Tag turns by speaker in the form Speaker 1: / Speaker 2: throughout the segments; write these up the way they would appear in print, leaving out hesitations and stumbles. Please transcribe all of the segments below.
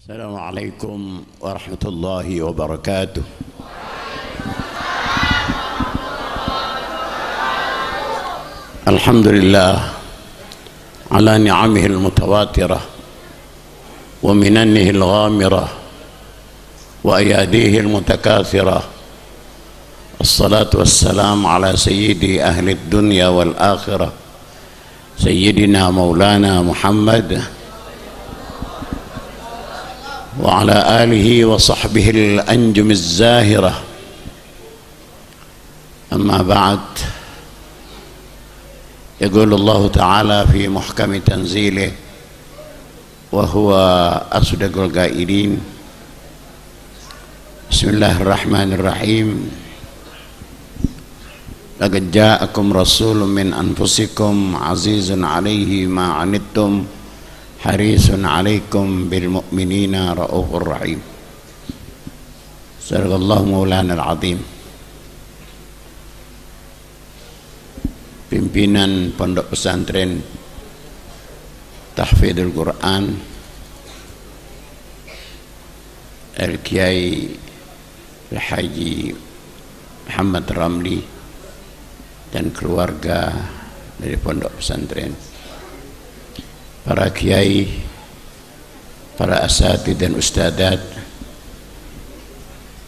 Speaker 1: Assalamualaikum warahmatullahi wabarakatuh. Alhamdulillah ala ni'amihi al-mutawatirah wa minannihi al-ghamirah wa ayadihi al-mutakathirah. Assalatu wassalamu ala sayyidi ahli dunya wal akhirah sayyidina maulana Muhammad wa ala alihi wa sahbihi al-anjum az-zahirah. Amma ba'd, yaqulu Allah Ta'ala fi muhkami tanzilih wa huwa asdaqul qailin. Bismillahirrahmanirrahim. Laqad ja'akum rasulun min anfusikum azizun 'alaihi ma 'anittum harisun 'alaikum bil mu'minina raufur rahim. Sadaqallahu maulana al-azim. Pimpinan Pondok Pesantren Tahfidzul Quran Al-Kiai Al-Haji Muhammad Ramli dan keluarga dari Pondok Pesantren, para kiai, para asatidz dan ustadzat,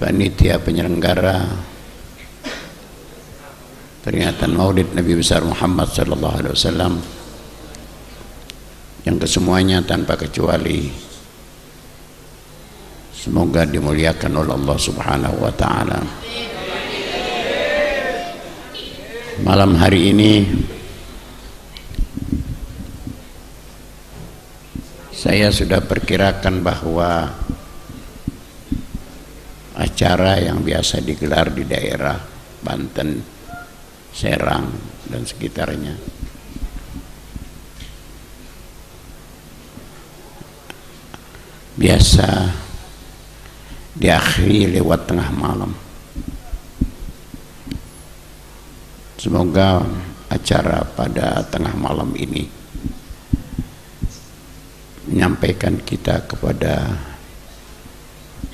Speaker 1: panitia penyelenggara peringatan Maulid Nabi besar Muhammad sallallahu alaihi wasallam, yang kesemuanya tanpa kecuali semoga dimuliakan oleh Allah Subhanahu wa taala. Malam hari ini saya sudah perkirakan bahwa acara yang biasa digelar di daerah Banten, Serang dan sekitarnya biasa diakhiri lewat tengah malam. Semoga acara pada tengah malam ini menyampaikan kita kepada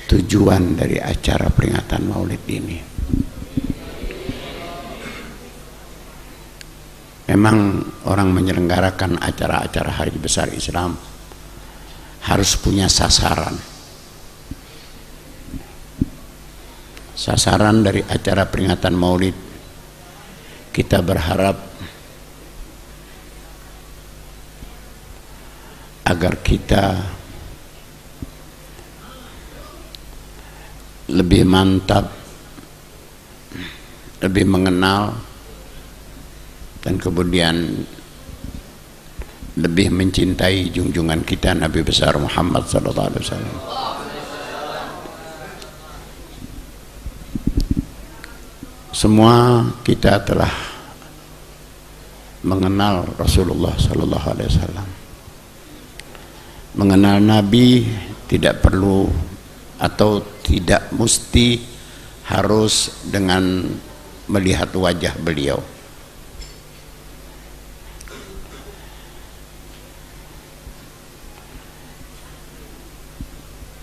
Speaker 1: tujuan dari acara peringatan Maulid ini. Memang orang menyelenggarakan acara-acara hari besar Islam harus punya sasaran. Sasaran dari acara peringatan Maulid, kita berharap agar kita lebih mantap, lebih mengenal, dan kemudian lebih mencintai junjungan kita Nabi besar Muhammad sallallahu alaihi wasallam. Semua kita telah mengenal Rasulullah sallallahu alaihi wasallam. Mengenal Nabi tidak perlu atau tidak mesti harus dengan melihat wajah beliau.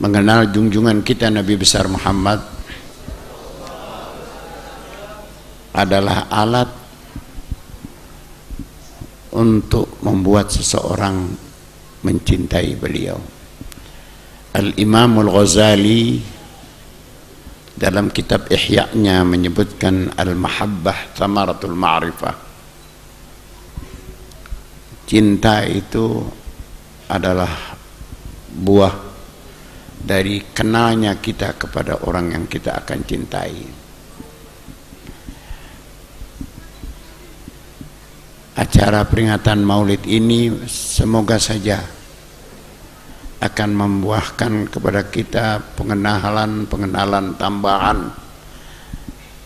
Speaker 1: Mengenal junjungan kita Nabi besar Muhammad adalah alat untuk membuat seseorang mencintai beliau. Al-Imam Al-Ghazali dalam kitab Ihya-nya menyebutkan al-mahabbah thamaratul ma'rifah. Cinta itu adalah buah dari kenalnya kita kepada orang yang kita akan cintai. Acara peringatan Maulid ini semoga saja akan membuahkan kepada kita pengenalan tambahan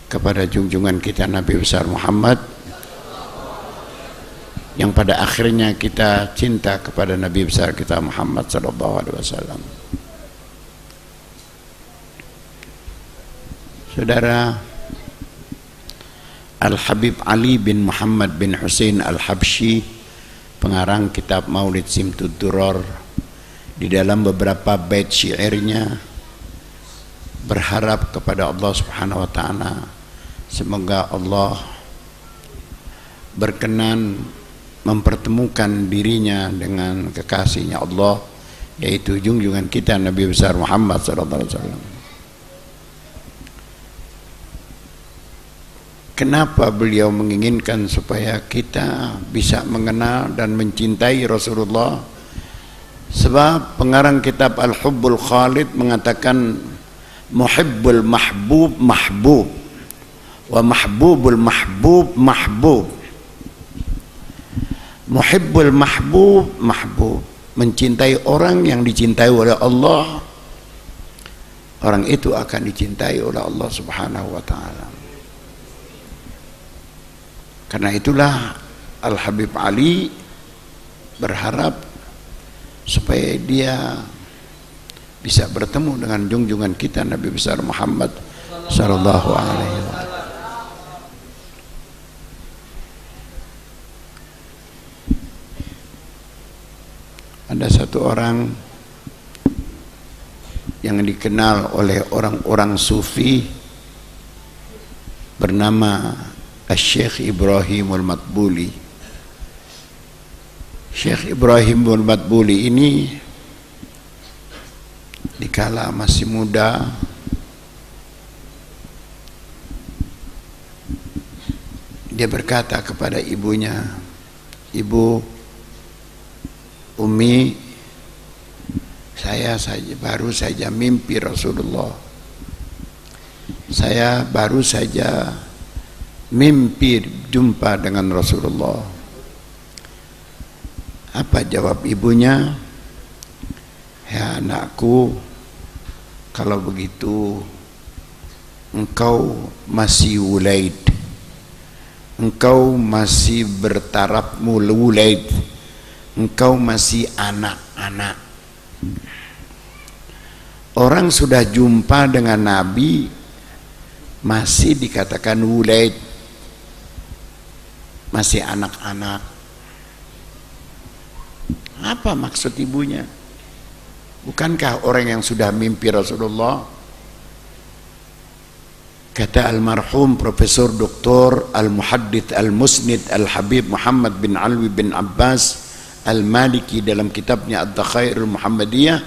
Speaker 1: kepada junjungan kita Nabi besar Muhammad, yang pada akhirnya kita cinta kepada Nabi besar kita Muhammad sallallahu alaihi wasallam. Saudara, Al-Habib Ali bin Muhammad bin Hussein Al-Habsyi, pengarang kitab Maulid Simtud Duror, di dalam beberapa bait syairnya berharap kepada Allah Subhanahu wa taala semoga Allah berkenan mempertemukan dirinya dengan kekasihnya Allah, yaitu junjungan kita Nabi besar Muhammad sallallahu alaihi wasallam. Kenapa beliau menginginkan supaya kita bisa mengenal dan mencintai Rasulullah? Sebab pengarang kitab Al-Hubbul Khalid mengatakan muhibbul mahbub mahbub wa mahbubul mahbub mahbub. Muhibbul mahbub mahbub, mencintai orang yang dicintai oleh Allah, orang itu akan dicintai oleh Allah Subhanahu wa taala. Karena itulah Al-Habib Ali berharap supaya dia bisa bertemu dengan junjungan kita Nabi besar Muhammad sallallahu alaihi wasallam. Ada satu orang yang dikenal oleh orang-orang sufi bernama Syekh Ibrahim Al-Matbuli. Syekh Ibrahim Al-Matbuli ini dikala masih muda dia berkata kepada ibunya, "Ibu, Umi, saya baru saja mimpi Rasulullah. Saya baru saja mimpi jumpa dengan Rasulullah." Apa jawab ibunya? "Ya anakku, kalau begitu engkau masih wulaid, engkau masih bertaraf wulaid, engkau masih anak-anak. Orang sudah jumpa dengan Nabi masih dikatakan wulaid, masih anak-anak." Apa maksud ibunya? Bukankah orang yang sudah mimpi Rasulullah? Kata almarhum Profesor Dr. Al-Muhaddits Al-Musnid Al-Habib Muhammad bin Alwi bin Abbas Al-Maliki dalam kitabnya Ad-Dakhairul Muhammadiyah,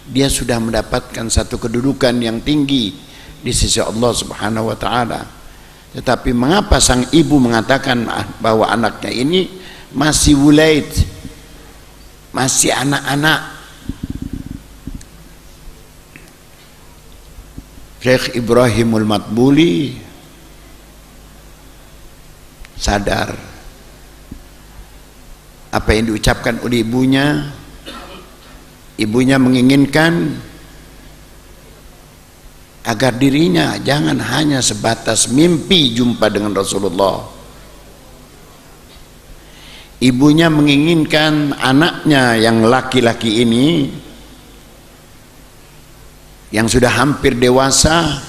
Speaker 1: dia sudah mendapatkan satu kedudukan yang tinggi di sisi Allah Subhanahu wa taala. Tetapi mengapa sang ibu mengatakan bahwa anaknya ini masih wulaid, masih anak-anak? Syekh Ibrahimul Matbuli sadar apa yang diucapkan oleh ibunya. Ibunya menginginkan agar dirinya jangan hanya sebatas mimpi jumpa dengan Rasulullah. Ibunya menginginkan anaknya yang laki-laki ini yang sudah hampir dewasa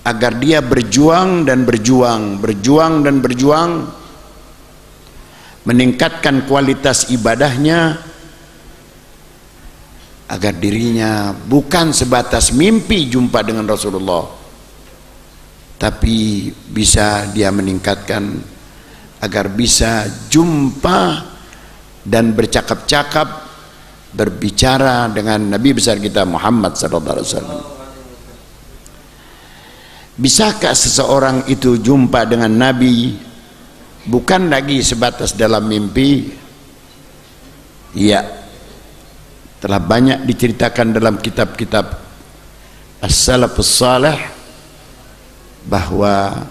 Speaker 1: agar dia berjuang dan berjuang meningkatkan kualitas ibadahnya agar dirinya bukan sebatas mimpi jumpa dengan Rasulullah, tapi bisa dia meningkatkan agar bisa jumpa dan bercakap-cakap, berbicara dengan Nabi besar kita Muhammad sallallahu alaihi wasallam. Bisakah seseorang itu jumpa dengan Nabi bukan lagi sebatas dalam mimpi? Ya, telah banyak diceritakan dalam kitab-kitab As-Salafus Salih bahwa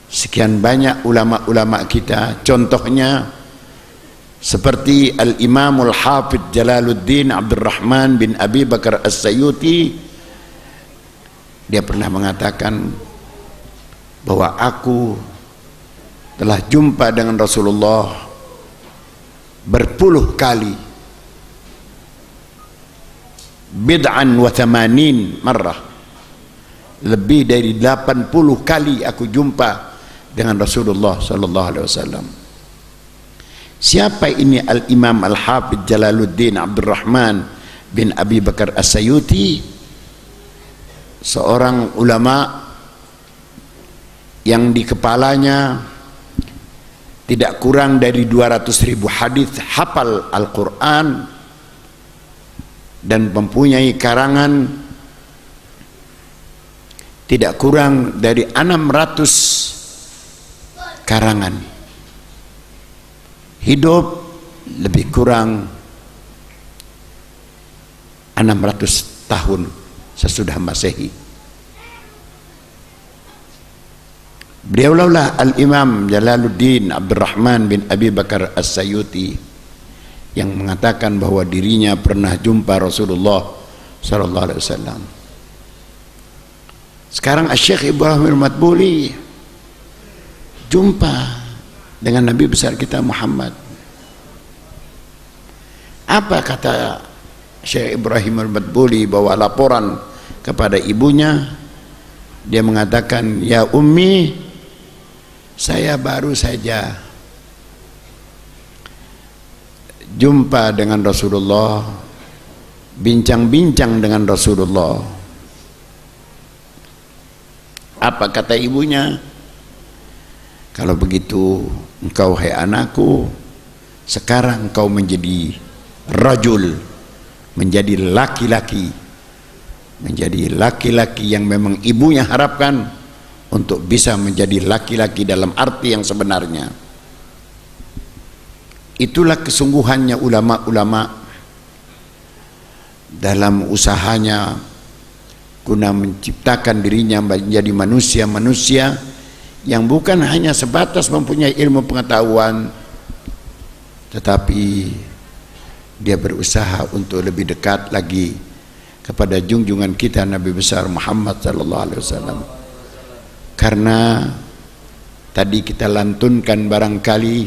Speaker 1: sekian banyak ulama-ulama kita, contohnya seperti Al-Imamul Hafidh Jalaluddin Abdurrahman bin Abi Bakar As-Sayuti, dia pernah mengatakan bahwa aku telah jumpa dengan Rasulullah berpuluh kali, bid'an wa thamanin marrah, lebih dari 80 kali aku jumpa dengan Rasulullah sallallahu alaihi wasallam. Siapa ini Al-Imam Al-Hafidh Jalaluddin Abdurrahman bin Abi Bakar As-Sayuti? Seorang ulama yang di kepalanya tidak kurang dari 200.000 hadis, hafal Al-Quran, dan mempunyai karangan tidak kurang dari 600 karangan. Hidup lebih kurang 600 tahun sesudah Masehi. Beliaulah Al-Imam Jalaluddin Abdurrahman bin Abi Bakar As-Sayuti yang mengatakan bahwa dirinya pernah jumpa Rasulullah sallallahu alaihi wasallam. Sekarang Syekh Ibrahim Al-Madbuli jumpa dengan Nabi besar kita Muhammad. Apa kata Syekh Ibrahim Al-Madbuli? Bawa laporan kepada ibunya. Dia mengatakan, ya Ummi, saya baru saja jumpa dengan Rasulullah, bincang-bincang dengan Rasulullah. Apa kata ibunya? Kalau begitu engkau hai anakku, sekarang engkau menjadi rajul, menjadi laki-laki, menjadi laki-laki yang memang ibunya harapkan untuk bisa menjadi laki-laki dalam arti yang sebenarnya. Itulah kesungguhannya ulama-ulama dalam usahanya guna menciptakan dirinya menjadi manusia-manusia yang bukan hanya sebatas mempunyai ilmu pengetahuan, tetapi dia berusaha untuk lebih dekat lagi kepada junjungan kita Nabi besar Muhammad sallallahu alaihi wasallam. Karena tadi kita lantunkan barangkali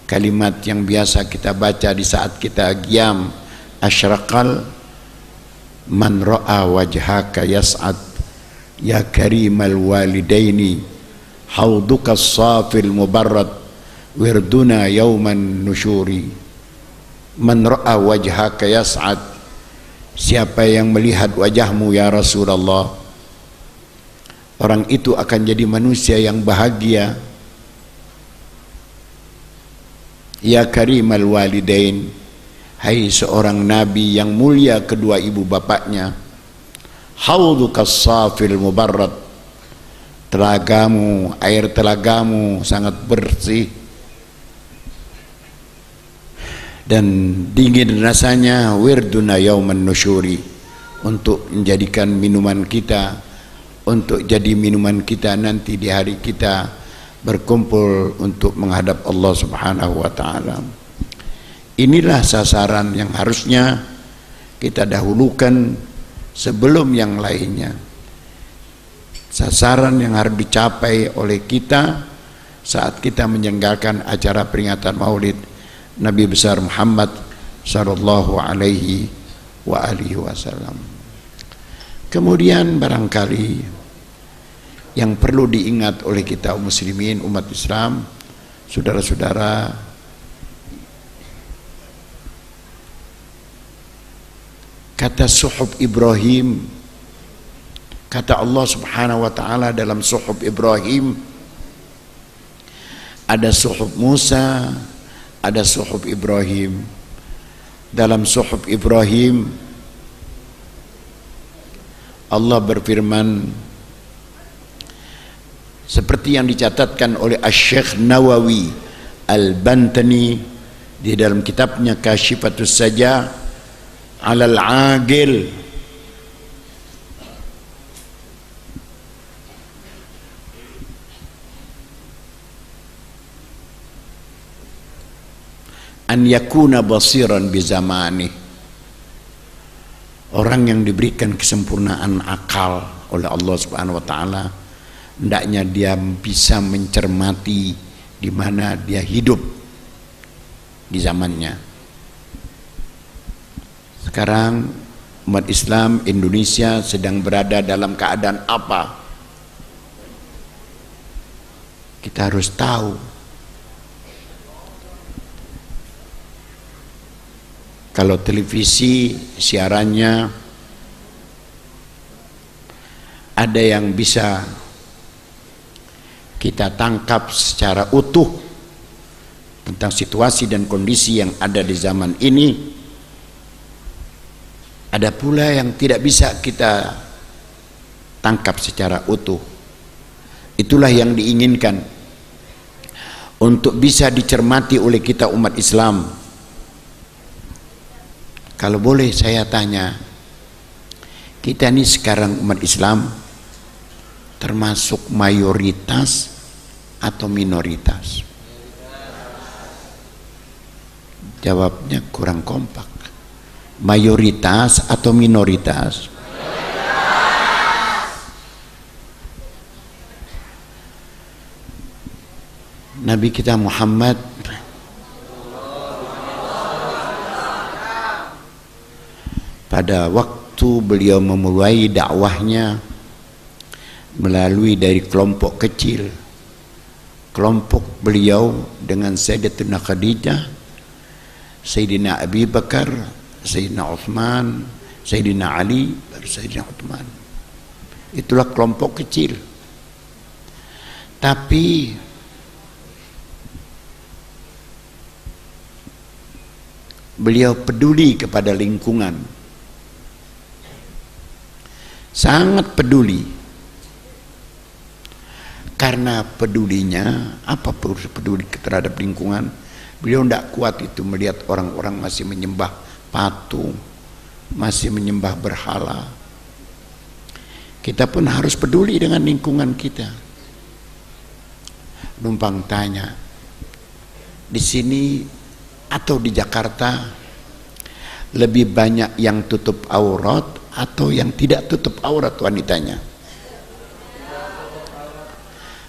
Speaker 1: kalimat yang biasa kita baca di saat kita qiyam, asyraqal man ra'a wajhaka yas'ad ya karimal walidaini hauduka safil mubarrad wirduna yauman nusyuri. Man ra'a wajhaka yas'ad, siapa yang melihat wajahmu ya Rasulullah, orang itu akan jadi manusia yang bahagia. Ya karimal walidain, hai seorang nabi yang mulia kedua ibu bapaknya. Hauduka safil mubarrad, telagamu, air telagamu sangat bersih dan dingin rasanya. Wirduna yauman nusyuri, untuk menjadikan minuman kita, untuk jadi minuman kita nanti di hari kita berkumpul untuk menghadap Allah Subhanahu wa ta'ala. Inilah sasaran yang harusnya kita dahulukan sebelum yang lainnya. Sasaran yang harus dicapai oleh kita saat kita menyelenggarakan acara peringatan Maulid Nabi besar Muhammad sallallahu alaihi wa alihi wasallam. Kemudian barangkali yang perlu diingat oleh kita muslimin, umat Islam, saudara-saudara, kata suhuf Ibrahim, kata Allah Subhanahu wa ta'ala dalam suhuf Ibrahim, ada suhuf Musa, ada suhuf Ibrahim. Dalam suhuf Ibrahim Allah berfirman seperti yang dicatatkan oleh Asy-Syaikh Nawawi Al-Bantani di dalam kitabnya Kasyifatus Saja alal Agil. An yakuna basiran bi zamani, orang yang diberikan kesempurnaan akal oleh Allah Subhanahu wa taala, hendaknya dia bisa mencermati di mana dia hidup di zamannya. Sekarang umat Islam Indonesia sedang berada dalam keadaan apa? Kita harus tahu. Kalau televisi siarannya ada yang bisa kita tangkap secara utuh tentang situasi dan kondisi yang ada di zaman ini, ada pula yang tidak bisa kita tangkap secara utuh. Itulah yang diinginkan untuk bisa dicermati oleh kita umat Islam. Kalau boleh saya tanya, kita ini sekarang umat Islam termasuk mayoritas atau minoritas? Jawabnya kurang kompak. Mayoritas atau minoritas? Nabi kita Muhammad pada waktu beliau memulai dakwahnya melalui dari kelompok kecil, kelompok beliau dengan Sayyidatuna Khadijah, Sayyidina Abi Bakar, Sayyidina Uthman, Sayyidina Ali, baru Sayyidina Uthman. Itulah kelompok kecil. Tapi beliau peduli kepada lingkungan, sangat peduli. Karena pedulinya, apa peduli terhadap lingkungan, beliau tidak kuat itu melihat orang-orang masih menyembah patung, masih menyembah berhala. Kita pun harus peduli dengan lingkungan kita. Numpang tanya, di sini atau di Jakarta lebih banyak yang tutup aurat atau yang tidak tutup aurat wanitanya?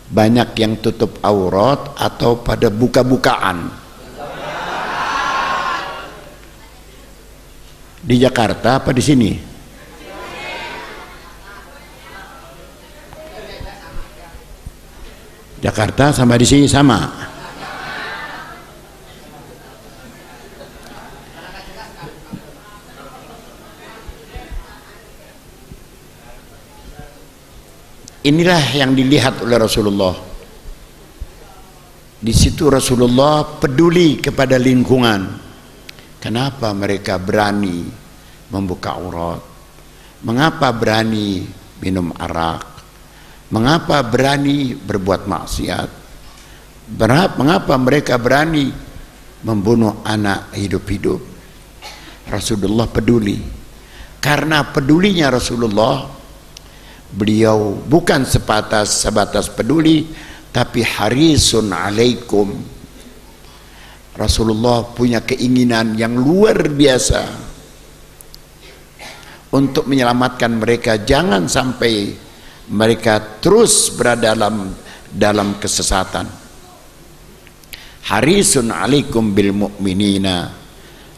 Speaker 1: Banyak yang tutup aurat atau pada buka-bukaan? Di Jakarta apa di sini? Jakarta sama di sini sama. Inilah yang dilihat oleh Rasulullah. Di situ Rasulullah peduli kepada lingkungan. Kenapa mereka berani membuka aurat? Mengapa berani minum arak? Mengapa berani berbuat maksiat? Mengapa mereka berani membunuh anak hidup-hidup? Rasulullah peduli. Karena pedulinya Rasulullah, beliau bukan sebatas peduli, tapi harisun alaikum. Rasulullah punya keinginan yang luar biasa untuk menyelamatkan mereka, jangan sampai mereka terus berada dalam kesesatan. Harisun alaikum bil mu'minina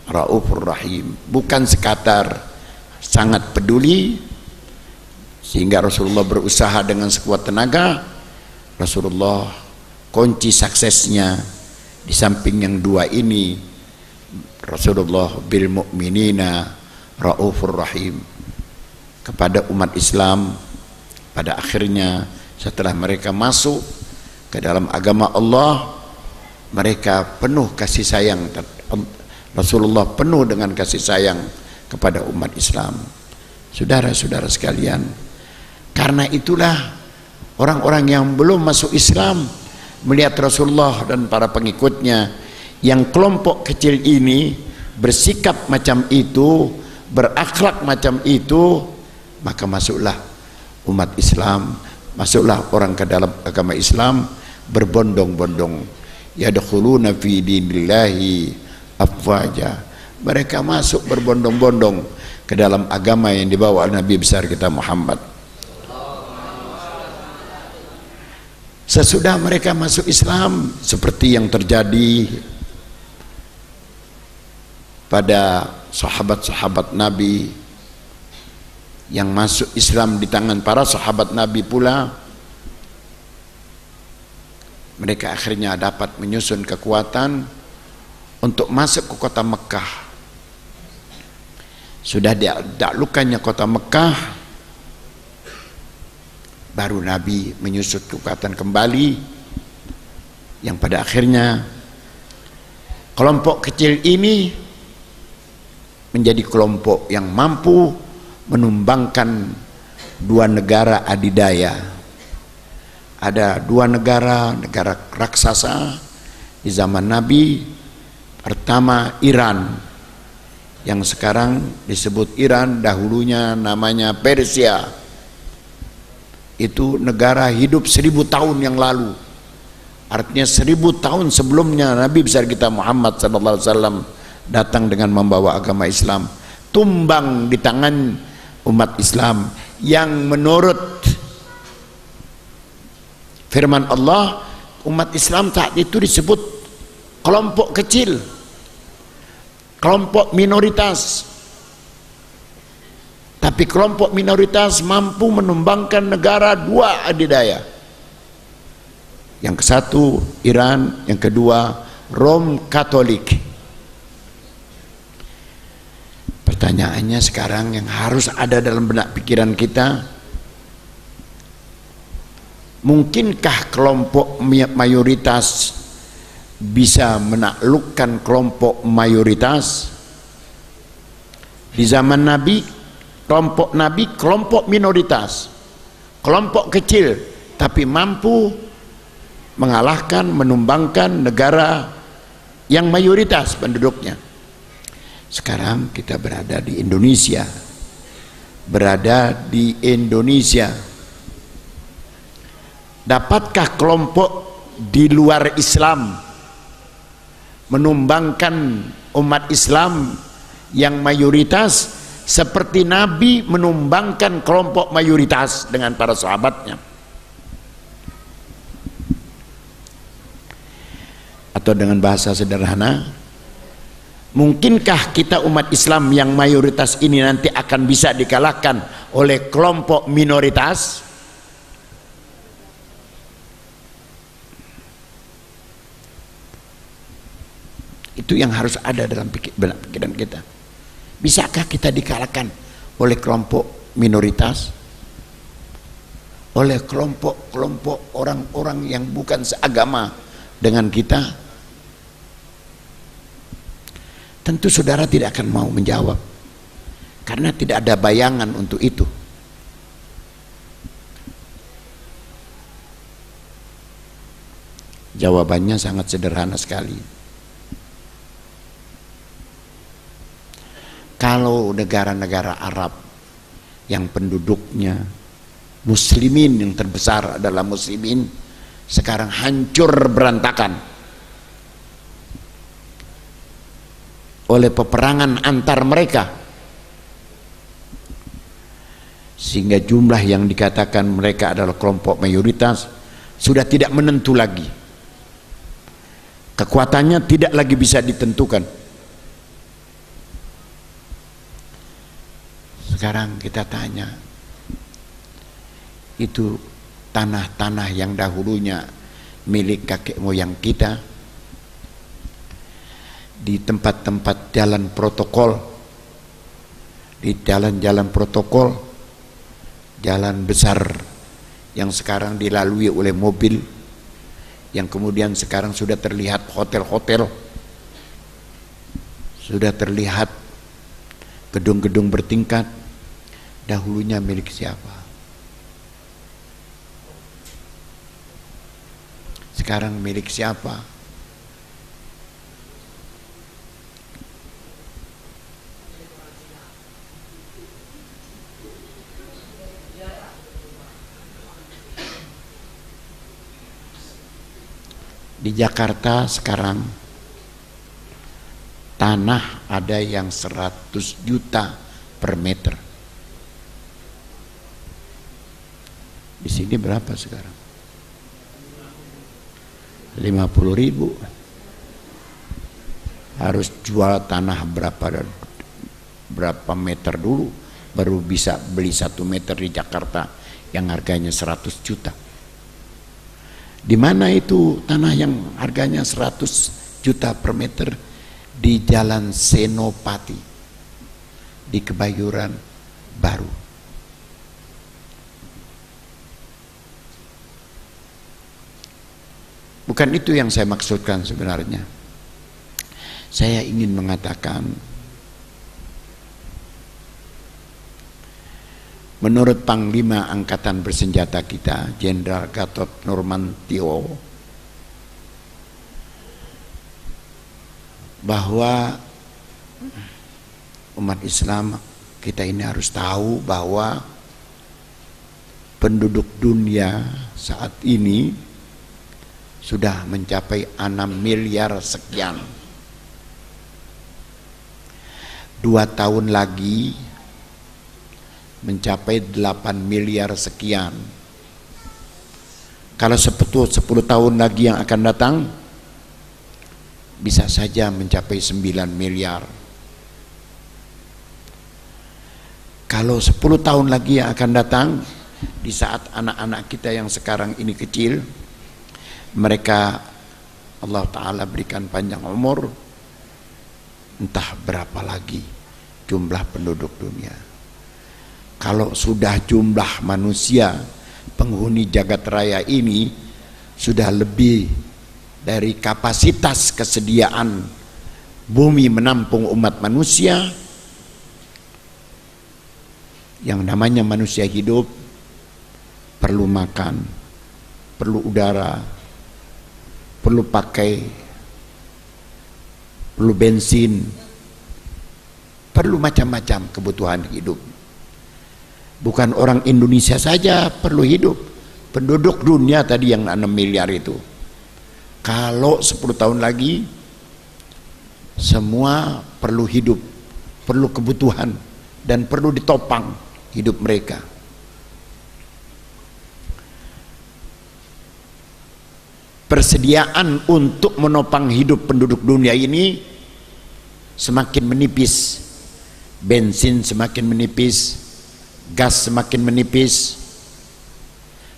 Speaker 1: raufur rahim. Bukan sekadar sangat peduli sehingga Rasulullah berusaha dengan sekuat tenaga. Rasulullah kunci suksesnya di samping yang dua ini, Rasulullah bil mu'minina raufur rahim, kepada umat Islam. Pada akhirnya setelah mereka masuk ke dalam agama Allah, mereka penuh kasih sayang. Rasulullah penuh dengan kasih sayang kepada umat Islam. Saudara-saudara sekalian, karena itulah orang-orang yang belum masuk Islam melihat Rasulullah dan para pengikutnya yang kelompok kecil ini bersikap macam itu, berakhlak macam itu, maka masuklah umat Islam, masuklah orang ke dalam agama Islam berbondong-bondong. Yadkhuluna fi dinillahi afwaja. Mereka masuk berbondong-bondong ke dalam agama yang dibawa oleh Nabi besar kita Muhammad. Sesudah mereka masuk Islam, seperti yang terjadi pada sahabat-sahabat Nabi yang masuk Islam di tangan para sahabat Nabi pula, mereka akhirnya dapat menyusun kekuatan untuk masuk ke kota Mekah. Sudah ditaklukkannya kota Mekah, baru Nabi menyusut kekuatan kembali, yang pada akhirnya kelompok kecil ini menjadi kelompok yang mampu menumbangkan dua negara adidaya. Ada dua negara raksasa di zaman Nabi. Pertama Iran, yang sekarang disebut Iran, dahulunya namanya Persia. Itu negara hidup 1000 tahun yang lalu, artinya 1000 tahun sebelumnya Nabi besar kita Muhammad SAW datang dengan membawa agama Islam, tumbang di tangan umat Islam yang menurut firman Allah, umat Islam saat itu disebut kelompok kecil, kelompok minoritas. Tapi kelompok minoritas mampu menumbangkan negara dua adidaya. Yang ke satu Iran, yang kedua Rom Katolik. Pertanyaannya sekarang yang harus ada dalam benak pikiran kita, mungkinkah kelompok mayoritas bisa menaklukkan kelompok mayoritas? Di zaman Nabi, kelompok minoritas, kelompok kecil, tapi mampu mengalahkan, menumbangkan negara yang mayoritas penduduknya. Sekarang kita berada di Indonesia, dapatkah kelompok di luar Islam menumbangkan umat Islam yang mayoritas seperti Nabi menumbangkan kelompok mayoritas dengan para sahabatnya? Atau dengan bahasa sederhana, mungkinkah kita umat Islam yang mayoritas ini nanti akan bisa dikalahkan oleh kelompok minoritas? Itu yang harus ada dalam pikiran kita. Bisakah kita dikalahkan oleh kelompok minoritas? Oleh kelompok-kelompok orang-orang yang bukan seagama dengan kita? Tentu saudara tidak akan mau menjawab, karena tidak ada bayangan untuk itu. Jawabannya sangat sederhana sekali. Kalau negara-negara Arab yang penduduknya muslimin, yang terbesar adalah muslimin, sekarang hancur berantakan oleh peperangan antar mereka, sehingga jumlah yang dikatakan mereka adalah kelompok mayoritas sudah tidak menentu lagi. Kekuatannya tidak lagi bisa ditentukan. Sekarang kita tanya, itu tanah-tanah yang dahulunya milik kakek moyang kita, di tempat-tempat jalan protokol, di jalan-jalan protokol, jalan besar yang sekarang dilalui oleh mobil, yang kemudian sekarang sudah terlihat hotel-hotel, sudah terlihat gedung-gedung bertingkat, dahulunya milik siapa? Sekarang milik siapa? Di Jakarta sekarang tanah ada yang 100 juta per meter. Di sini berapa sekarang? 50.000. Harus jual tanah berapa meter dulu baru bisa beli 1 meter di Jakarta yang harganya 100 juta. Di mana itu tanah yang harganya 100 juta per meter? Di Jalan Senopati, di Kebayoran Baru. Bukan itu yang saya maksudkan sebenarnya. Saya ingin mengatakan, menurut Panglima Angkatan Bersenjata kita, Jenderal Gatot Nurmantio, bahwa umat Islam kita ini harus tahu bahwa penduduk dunia saat ini sudah mencapai 6 miliar sekian. 2 tahun lagi mencapai 8 miliar sekian. Kalau 10 tahun lagi yang akan datang, bisa saja mencapai 9 miliar. Kalau 10 tahun lagi yang akan datang, di saat anak-anak kita yang sekarang ini kecil, mereka Allah Ta'ala berikan panjang umur, entah berapa lagi jumlah penduduk dunia. Kalau sudah jumlah manusia penghuni jagat raya ini sudah lebih dari kapasitas kesediaan bumi menampung umat manusia, yang namanya manusia hidup perlu makan, perlu udara, perlu pakai, perlu bensin, perlu macam-macam kebutuhan hidup. Bukan orang Indonesia saja perlu hidup, penduduk dunia tadi yang 6 miliar itu. Kalau 10 tahun lagi semua perlu hidup, perlu kebutuhan, dan perlu ditopang hidup mereka. Persediaan untuk menopang hidup penduduk dunia ini semakin menipis, bensin semakin menipis, gas semakin menipis,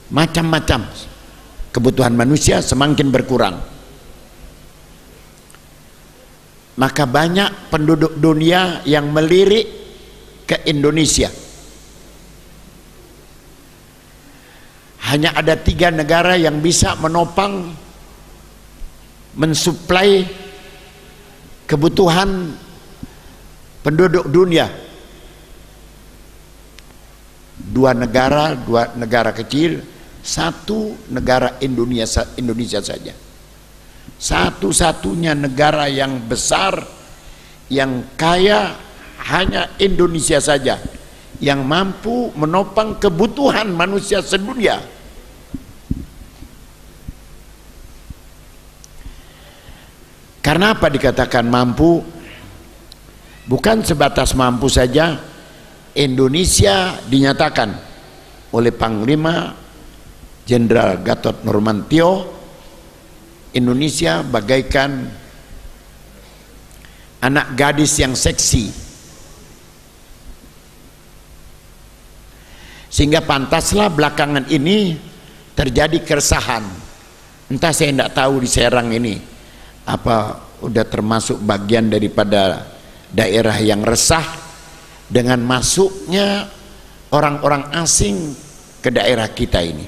Speaker 1: macam-macam kebutuhan manusia semakin berkurang. Maka banyak penduduk dunia yang melirik ke Indonesia. Hanya ada 3 negara yang bisa menopang, mensuplai kebutuhan penduduk dunia. 2 negara kecil, 1 negara Indonesia saja. Satu-satunya negara yang besar, yang kaya, hanya Indonesia saja yang mampu menopang kebutuhan manusia sedunia. Karena apa dikatakan mampu? Bukan sebatas mampu saja. Indonesia dinyatakan oleh Panglima Jenderal Gatot Nurmantio, Indonesia bagaikan anak gadis yang seksi, sehingga pantaslah belakangan ini terjadi keresahan. Entah, saya tidak tahu di Serang ini apa udah termasuk bagian daripada daerah yang resah dengan masuknya orang-orang asing ke daerah kita ini.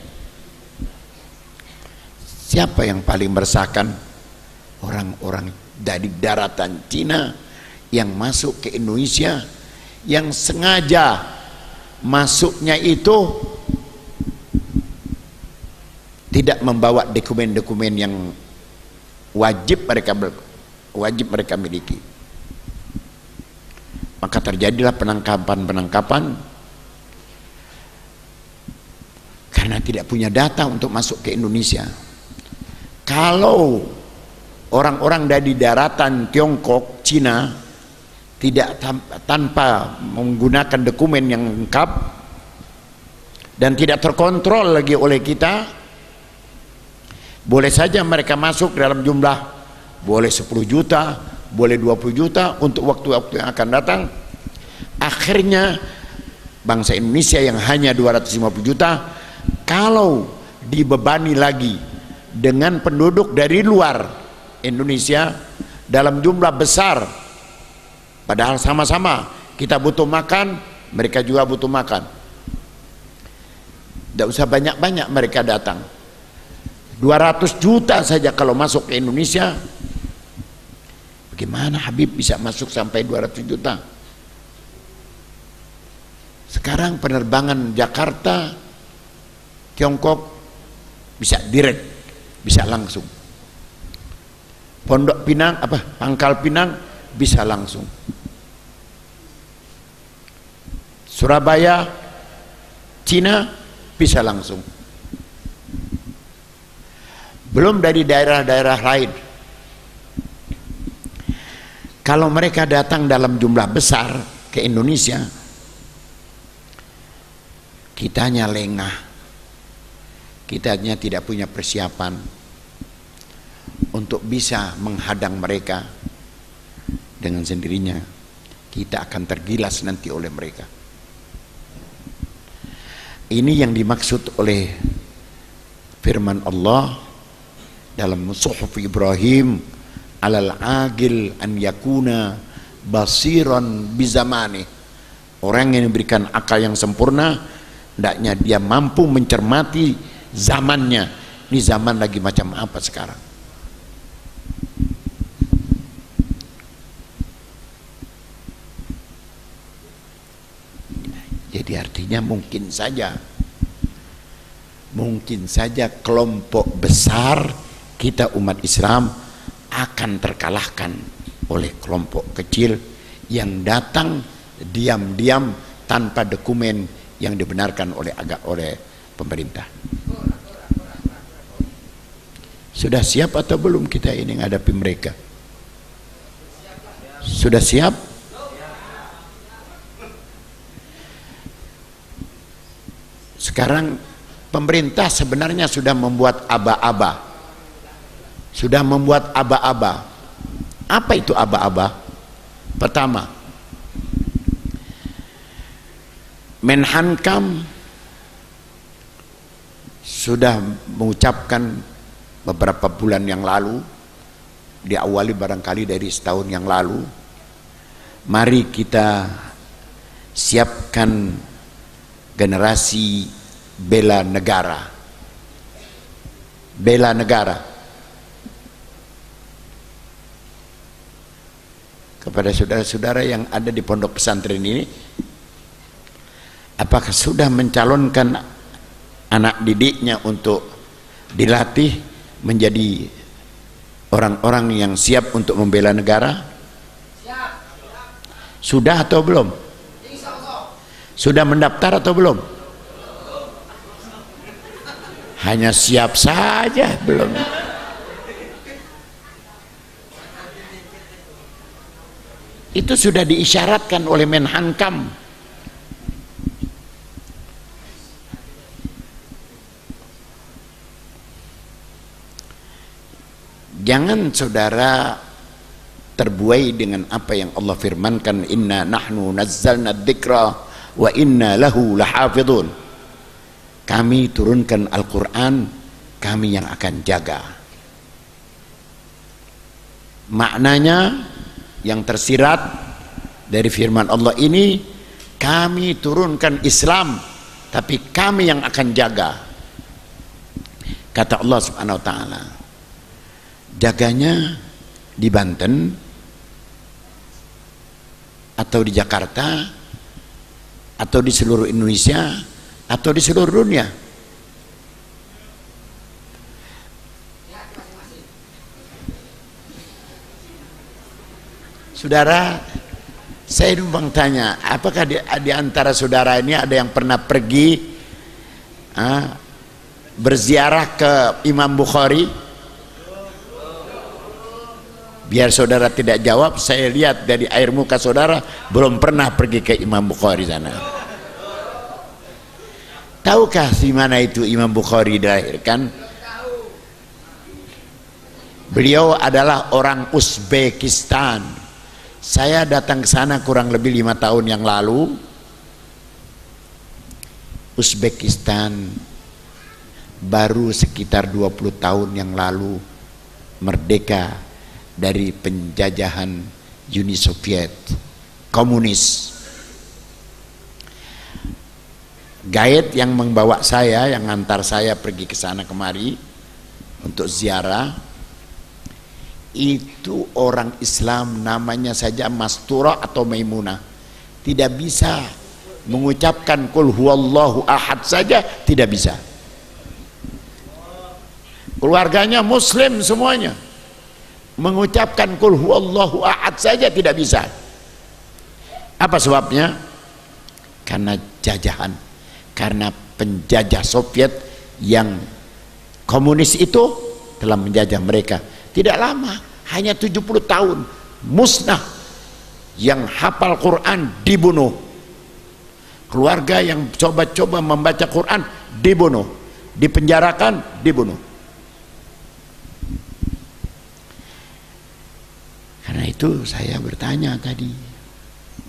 Speaker 1: Siapa yang paling meresahkan? Orang-orang dari daratan Cina yang masuk ke Indonesia, yang sengaja masuknya itu tidak membawa dokumen-dokumen yang wajib mereka miliki. Maka terjadilah penangkapan karena tidak punya data untuk masuk ke Indonesia. Kalau orang-orang dari daratan Tiongkok, Cina tidak tanpa menggunakan dokumen yang lengkap dan tidak terkontrol lagi oleh kita, boleh saja mereka masuk dalam jumlah boleh 10 juta, boleh 20 juta untuk waktu-waktu yang akan datang. Akhirnya bangsa Indonesia yang hanya 250 juta kalau dibebani lagi dengan penduduk dari luar Indonesia dalam jumlah besar, padahal sama-sama Kita butuh makan, mereka juga butuh makan. Tidak usah banyak-banyak mereka datang. 200 juta saja kalau masuk ke Indonesia. Bagaimana Habib bisa masuk sampai 200 juta? Sekarang penerbangan Jakarta, Tiongkok bisa direct, bisa langsung. Pondok Pinang, Pangkal Pinang bisa langsung. Surabaya, Cina bisa langsung. Belum dari daerah-daerah lain. Kalau mereka datang dalam jumlah besar ke Indonesia, kitanya lengah, kitanya tidak punya persiapan untuk bisa menghadang mereka. Dengan sendirinya kita akan tergilas nanti oleh mereka. Ini yang dimaksud oleh firman Allah dalam Suhuf Ibrahim, alal agil an yakuna basiran bizamani. Orang yang diberikan akal yang sempurna, hendaknya dia mampu mencermati zamannya. Ini zaman lagi macam apa sekarang? Jadi artinya mungkin saja kelompok besar kita umat Islam akan terkalahkan oleh kelompok kecil yang datang diam-diam tanpa dokumen yang dibenarkan oleh pemerintah. Sudah siap atau belum kita ini menghadapi mereka? Sudah siap? Sekarang pemerintah sebenarnya sudah membuat aba-aba. Apa itu aba-aba? Pertama, Menhankam sudah mengucapkan beberapa bulan yang lalu, diawali barangkali dari setahun yang lalu, mari kita siapkan generasi bela negara. Bela negara. Kepada saudara-saudara yang ada di pondok pesantren ini, apakah sudah mencalonkan anak didiknya untuk dilatih menjadi orang-orang yang siap untuk membela negara? Sudah atau belum? Sudah mendaftar atau belum? Hanya siap saja, belum. Itu sudah diisyaratkan oleh Menhankam. Jangan saudara terbuai dengan apa yang Allah firmankan, inna nahnu nazzalna dzikra wa inna lahu lahafidhun. Kami turunkan Al-Quran, kami yang akan jaga. Maknanya yang tersirat dari firman Allah ini, kami turunkan Islam, tapi kami yang akan jaga. Kata Allah Subhanahu wa ta'ala, jaganya di Banten atau di Jakarta atau di seluruh Indonesia atau di seluruh dunia. Saudara, saya numpang tanya, apakah di antara saudara ini ada yang pernah pergi berziarah ke Imam Bukhari? Biar saudara tidak jawab, saya lihat dari air muka saudara belum pernah pergi ke Imam Bukhari sana. Tahukah di mana itu Imam Bukhari dilahirkan? Beliau adalah orang Uzbekistan. Saya datang ke sana kurang lebih 5 tahun yang lalu. Uzbekistan baru sekitar 20 tahun yang lalu merdeka dari penjajahan Uni Soviet komunis. Guide yang membawa saya, yang ngantar saya pergi ke sana kemari untuk ziarah, itu orang Islam, namanya saja Mastura atau Maimunah, tidak bisa mengucapkan qul huwallahu ahad saja, tidak bisa. Keluarganya Muslim semuanya, mengucapkan qul huwallahu ahad saja tidak bisa. Apa sebabnya? Karena jajahan, karena penjajah Soviet yang komunis itu telah menjajah mereka. Tidak lama, hanya 70 tahun, musnah. Yang hafal Quran dibunuh, keluarga yang coba-coba membaca Quran dibunuh, dipenjarakan, dibunuh. Karena itu saya bertanya tadi,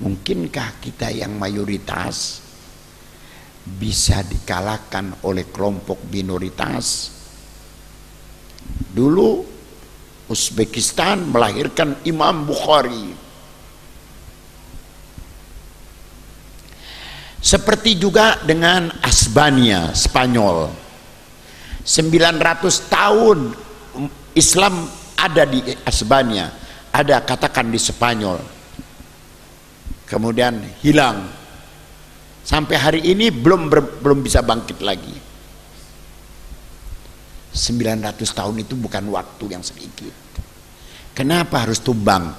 Speaker 1: mungkinkah kita yang mayoritas bisa dikalahkan oleh kelompok minoritas? Dulu Uzbekistan melahirkan Imam Bukhari. Seperti juga dengan Asbania, Spanyol. 900 tahun Islam ada di Asbania, ada katakan di Spanyol. Kemudian hilang. Sampai hari ini belum bisa bangkit lagi. 900 tahun itu bukan waktu yang sedikit. Kenapa harus tumbang?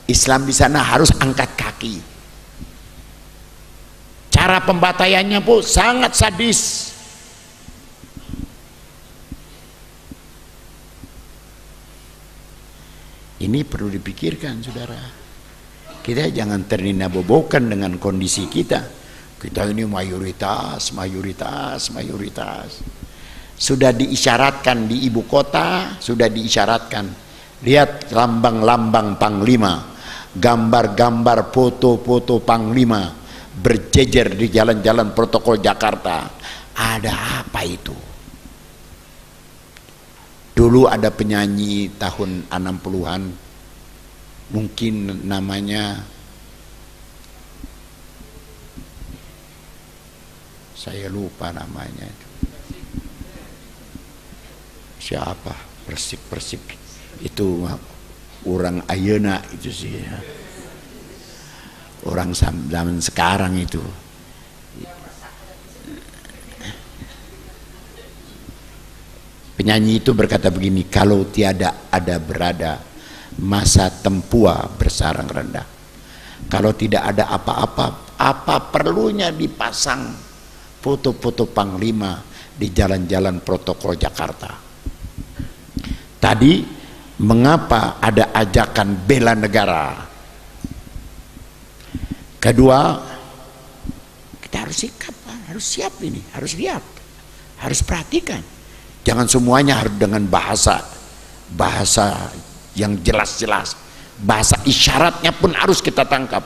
Speaker 1: Islam di sana harus angkat kaki. Cara pembantaiannya pun sangat sadis. Ini perlu dipikirkan, saudara. Kita jangan ternina-bobokan dengan kondisi kita. Kita ini mayoritas. Sudah diisyaratkan di ibu kota, sudah diisyaratkan. Lihat lambang-lambang Panglima, gambar-gambar foto-foto Panglima berjejer di jalan-jalan protokol Jakarta. Ada apa itu? Dulu ada penyanyi tahun 60-an, mungkin namanya saya lupa namanya itu. Siapa? Persik itu orang ayeuna itu sih ya. Orang zaman sekarang itu. Penyanyi itu berkata begini, kalau tiada ada berada, masa tempua bersarang rendah. Kalau tidak ada apa-apa, apa perlunya dipasang foto-foto Panglima di jalan-jalan protokol Jakarta? Tadi mengapa ada ajakan bela negara? Kedua, kita harus sikap, harus siap ini, harus lihat, harus perhatikan. Jangan semuanya harus dengan bahasa yang jelas-jelas. Bahasa isyaratnya pun harus kita tangkap.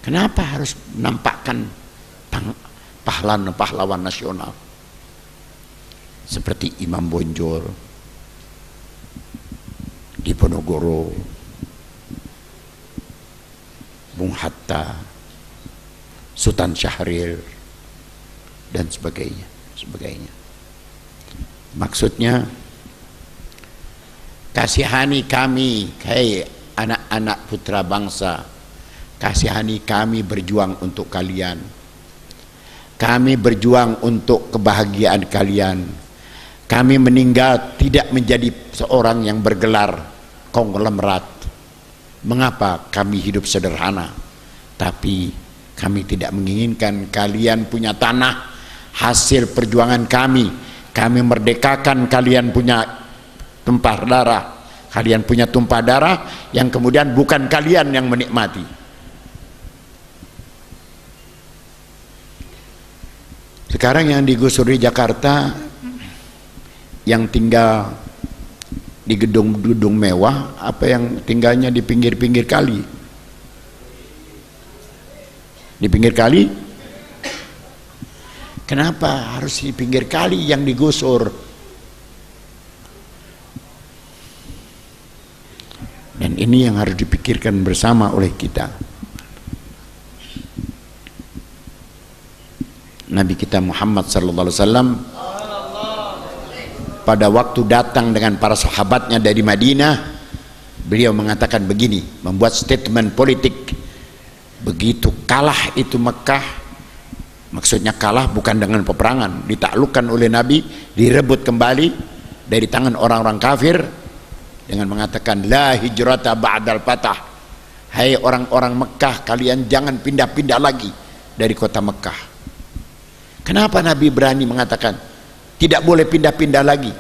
Speaker 1: Kenapa harus menampakkan pahlawan nasional? Seperti Imam Bonjol di Ponorogo, Bung Hatta, Sultan Syahrir, dan sebagainya. Maksudnya, kasihani kami, hai anak-anak putra bangsa, kasihani kami berjuang untuk kalian. Kami berjuang untuk kebahagiaan kalian. Kami meninggal tidak menjadi seorang yang bergelar konglomerat. Mengapa kami hidup sederhana? Tapi kami tidak menginginkan kalian punya tanah hasil perjuangan kami. Kami merdekakan kalian punya tumpah darah. Kalian punya tumpah darah yang kemudian bukan kalian yang menikmati. Sekarang yang digusur di Jakarta, yang tinggal di gedung-gedung mewah, apa yang tinggalnya di pinggir-pinggir kali? Di pinggir kali? Kenapa harus di pinggir kali yang digusur? Dan ini yang harus dipikirkan bersama oleh kita. Nabi kita Muhammad sallallahu alaihi wasallam pada waktu datang dengan para sahabatnya dari Madinah, beliau mengatakan begini, membuat statement politik. Begitu kalah itu Mekah, maksudnya kalah bukan dengan peperangan, ditaklukkan oleh Nabi, direbut kembali dari tangan orang-orang kafir, dengan mengatakan la hijrata ba'dal fatah. Hai orang-orang Mekah, kalian jangan pindah-pindah lagi dari kota Mekah. Kenapa Nabi berani mengatakan tidak boleh pindah-pindah lagi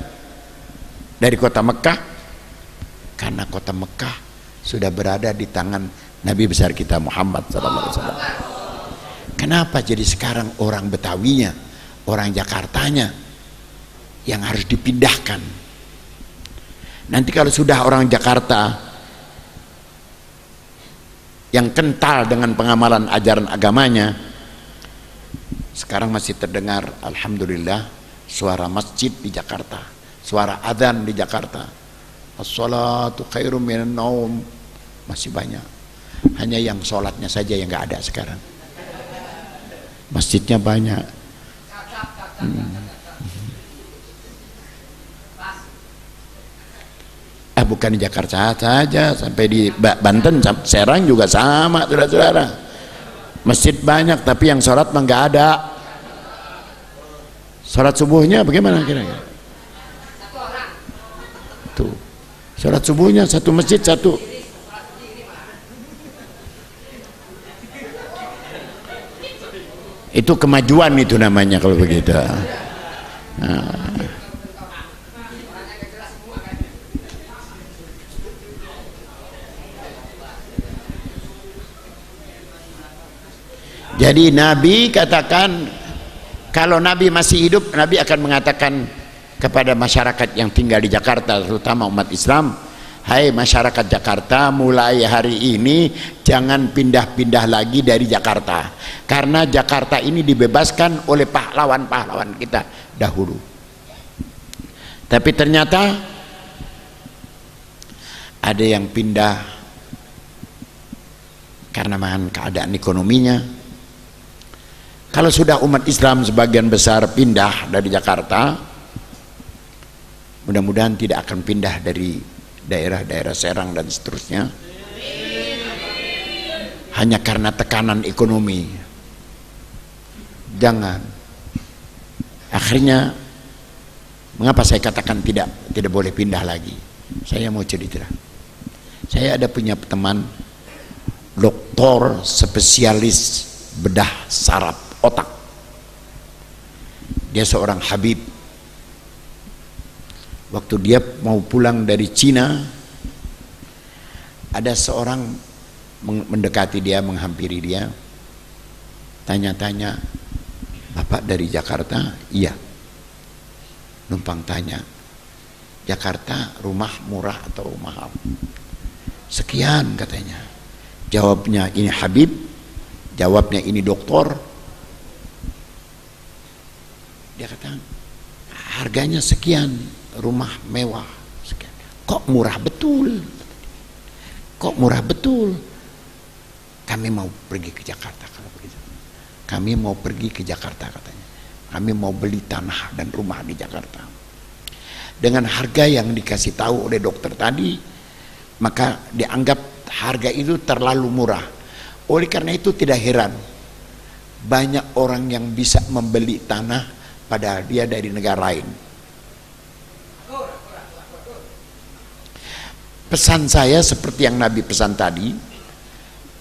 Speaker 1: dari kota Mekah? Karena kota Mekah sudah berada di tangan Nabi besar kita Muhammad SAW. Kenapa jadi sekarang orang Betawinya, orang Jakartanya yang harus dipindahkan? Nanti kalau sudah orang Jakarta yang kental dengan pengamalan ajaran agamanya, sekarang masih terdengar alhamdulillah suara masjid di Jakarta, suara adzan di Jakarta, as-salatu khairum minan naum, masih banyak. Hanya yang sholatnya saja yang nggak ada sekarang. Masjidnya banyak. Bukan di Jakarta saja, sampai di Banten, Serang juga sama, saudara-saudara. Masjid banyak, tapi yang sholat mah nggak ada. Sholat subuhnya bagaimana kira-kira? Tuh, sholat subuhnya satu masjid satu. Itu kemajuan itu namanya kalau begitu. Nah. Jadi Nabi katakan, kalau Nabi masih hidup, Nabi akan mengatakan kepada masyarakat yang tinggal di Jakarta, terutama umat Islam, hai masyarakat Jakarta, mulai hari ini jangan pindah-pindah lagi dari Jakarta, karena Jakarta ini dibebaskan oleh pahlawan-pahlawan kita dahulu. Tapi ternyata ada yang pindah karena keadaan ekonominya. Kalau sudah umat Islam sebagian besar pindah dari Jakarta, mudah-mudahan tidak akan pindah dari daerah-daerah Serang dan seterusnya, hanya karena tekanan ekonomi. Jangan. Akhirnya, mengapa saya katakan tidak boleh pindah lagi? Saya mau cerita. Saya ada punya teman doktor spesialis bedah saraf otak. Dia seorang Habib. Waktu dia mau pulang dari Cina, ada seorang mendekati dia, menghampiri dia, tanya-tanya, Bapak dari Jakarta? Iya. Numpang tanya, Jakarta rumah murah atau mahal? Sekian katanya. Jawabnya ini Habib, jawabnya ini doktor. Dia kata, harganya sekian, rumah mewah sekian. Kok murah betul? Kok murah betul? Kami mau pergi ke Jakarta kalau begitu. Kami mau pergi ke Jakarta katanya. Kami mau beli tanah dan rumah di Jakarta. Dengan harga yang dikasih tahu oleh dokter tadi, maka dianggap harga itu terlalu murah. Oleh karena itu tidak heran banyak orang yang bisa membeli tanah padahal dia dari negara lain. Pesan saya seperti yang Nabi pesan tadi,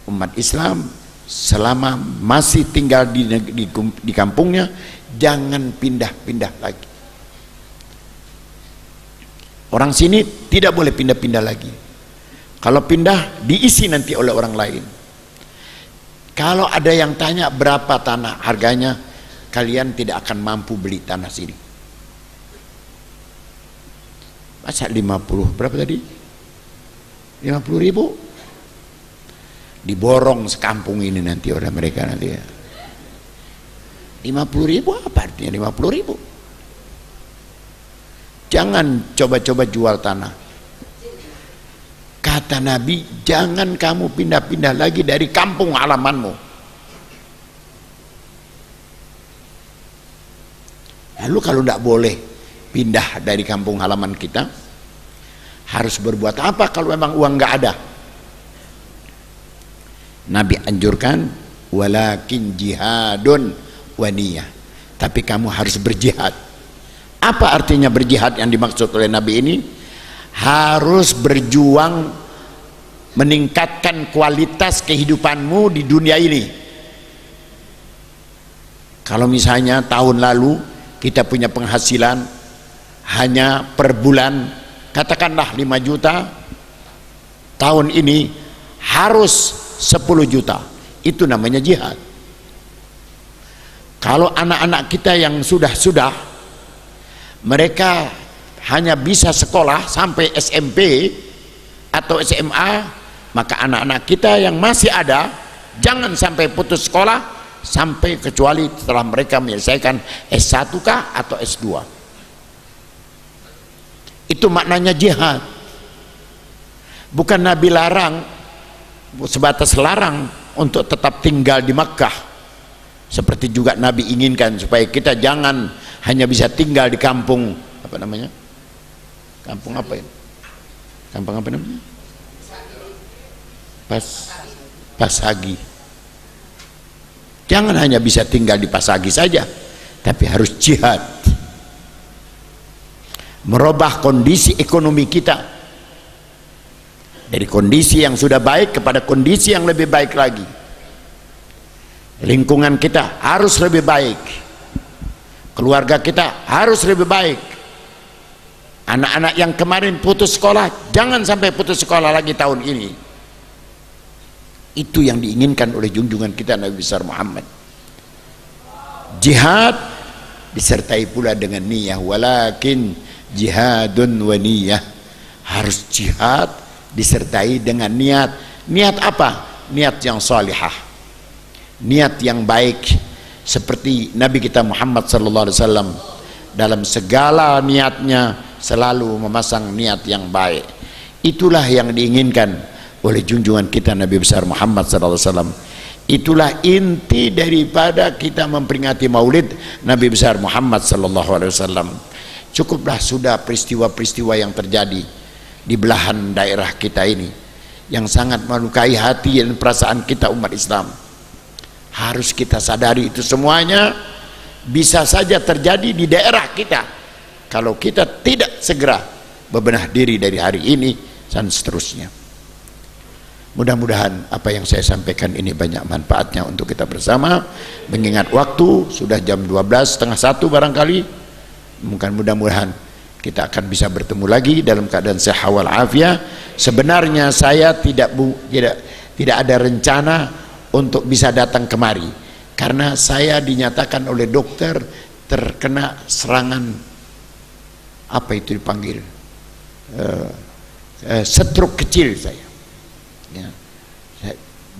Speaker 1: umat Islam selama masih tinggal di kampungnya jangan pindah-pindah lagi. Orang sini tidak boleh pindah-pindah lagi. Kalau pindah diisi nanti oleh orang lain. Kalau ada yang tanya berapa tanah harganya, kalian tidak akan mampu beli tanah sini. Masa 50 berapa tadi? 50.000 diborong sekampung ini nanti oleh mereka nanti ya. 50.000 apa artinya 50.000? Jangan coba-coba jual tanah. Kata Nabi, jangan kamu pindah-pindah lagi dari kampung halamanmu. Lalu kalau tidak boleh pindah dari kampung halaman kita, harus berbuat apa kalau memang uang nggak ada? Nabi anjurkan, walakin jihadun wa niyah. Tapi kamu harus berjihad. Apa artinya berjihad yang dimaksud oleh Nabi ini? Harus berjuang meningkatkan kualitas kehidupanmu di dunia ini. Kalau misalnya tahun lalu kita punya penghasilan hanya per bulan katakanlah 5 juta, tahun ini harus 10 juta, itu namanya jihad. Kalau anak-anak kita yang sudah mereka hanya bisa sekolah sampai SMP atau SMA, maka anak-anak kita yang masih ada jangan sampai putus sekolah sampai kecuali setelah mereka menyelesaikan S1 kah atau S2. Itu maknanya jihad. Bukan Nabi larang sebatas larang untuk tetap tinggal di Makkah, seperti juga Nabi inginkan supaya kita jangan hanya bisa tinggal di kampung apa namanya, kampung apa ya, kampung apa namanya, Pasagi. Jangan hanya bisa tinggal di Pasagi saja, tapi harus jihad, merubah kondisi ekonomi kita dari kondisi yang sudah baik kepada kondisi yang lebih baik lagi. Lingkungan kita harus lebih baik, keluarga kita harus lebih baik. Anak-anak yang kemarin putus sekolah jangan sampai putus sekolah lagi tahun ini. Itu yang diinginkan oleh junjungan kita Nabi besar Muhammad. Jihad disertai pula dengan niyah, walakin jihadun wa niyah. Harus jihad disertai dengan niat. Niat apa? Niat yang salihah, niat yang baik, seperti Nabi kita Muhammad sallallahu alaihi wasallam dalam segala niatnya selalu memasang niat yang baik. Itulah yang diinginkan oleh junjungan kita Nabi besar Muhammad sallallahu alaihi wasallam. Itulah inti daripada kita memperingati Maulid Nabi besar Muhammad sallallahu alaihi wasallam. Cukuplah sudah peristiwa-peristiwa yang terjadi di belahan daerah kita ini yang sangat melukai hati dan perasaan kita umat Islam. Harus kita sadari itu semuanya bisa saja terjadi di daerah kita kalau kita tidak segera bebenah diri dari hari ini dan seterusnya. Mudah-mudahan apa yang saya sampaikan ini banyak manfaatnya untuk kita bersama. Mengingat waktu sudah jam 12:30 barangkali, mudah-mudahan kita akan bisa bertemu lagi dalam keadaan sehat wal afiat. Sebenarnya saya tidak ada rencana untuk bisa datang kemari karena saya dinyatakan oleh dokter terkena serangan, apa itu dipanggil, stroke kecil saya. Ya.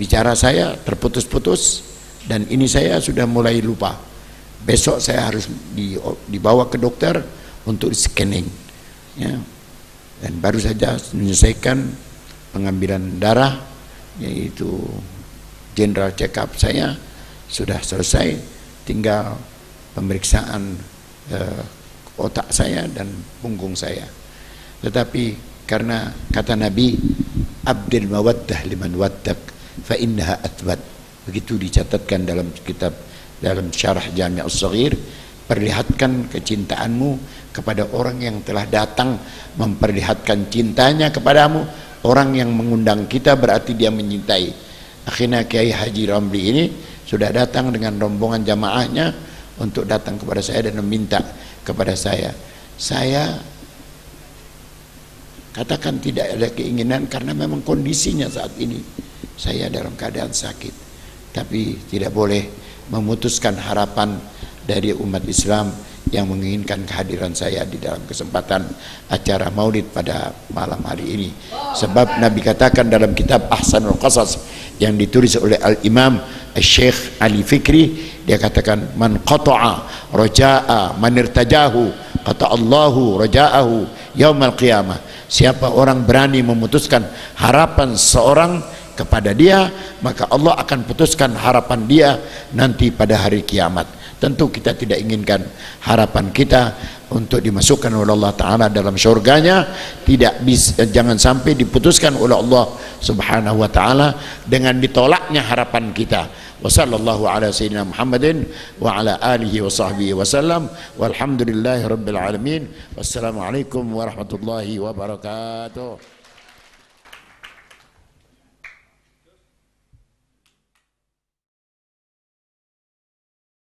Speaker 1: Bicara saya terputus-putus dan ini saya sudah mulai lupa. Besok saya harus dibawa ke dokter untuk scanning, ya. Dan baru saja menyelesaikan pengambilan darah, yaitu general check up saya sudah selesai, tinggal pemeriksaan otak saya dan punggung saya. Tetapi karena kata Nabi, abdil mawaddah liman waddak fa innaha atbad, begitu dicatatkan dalam kitab, dalam syarah Jami' As-Saghir, perlihatkan kecintaanmu kepada orang yang telah datang memperlihatkan cintanya kepadamu. Orang yang mengundang kita berarti dia menyintai. Akhirnya Kiai Haji Ramli ini sudah datang dengan rombongan jamaahnya untuk datang kepada saya dan meminta kepada saya katakan tidak ada keinginan karena memang kondisinya saat ini saya dalam keadaan sakit, tapi tidak boleh memutuskan harapan dari umat Islam yang menginginkan kehadiran saya di dalam kesempatan acara Maulid pada malam hari ini. Sebab Nabi katakan dalam kitab Ahsanul Qasas yang ditulis oleh Al-Imam Syekh Ali Fikri, dia katakan, man qata'a raja'a man irtajahu qata'allahu raja'ahu yaumal qiyamah. Siapa orang berani memutuskan harapan seorang kepada dia, maka Allah akan putuskan harapan dia nanti pada hari kiamat. tentu kita tidak inginkan harapan kita untuk dimasukkan oleh Allah Ta'ala dalam syurganya tidak bisa, jangan sampai diputuskan oleh Allah Subhanahu wa Ta'ala dengan ditolaknya harapan kita. Wa sallallahu ala sayyidina Muhammadin wa ala alihi wa sahbihi wa sallam walhamdulillahi rabbil alamin. Wassalamualaikum warahmatullahi wabarakatuh.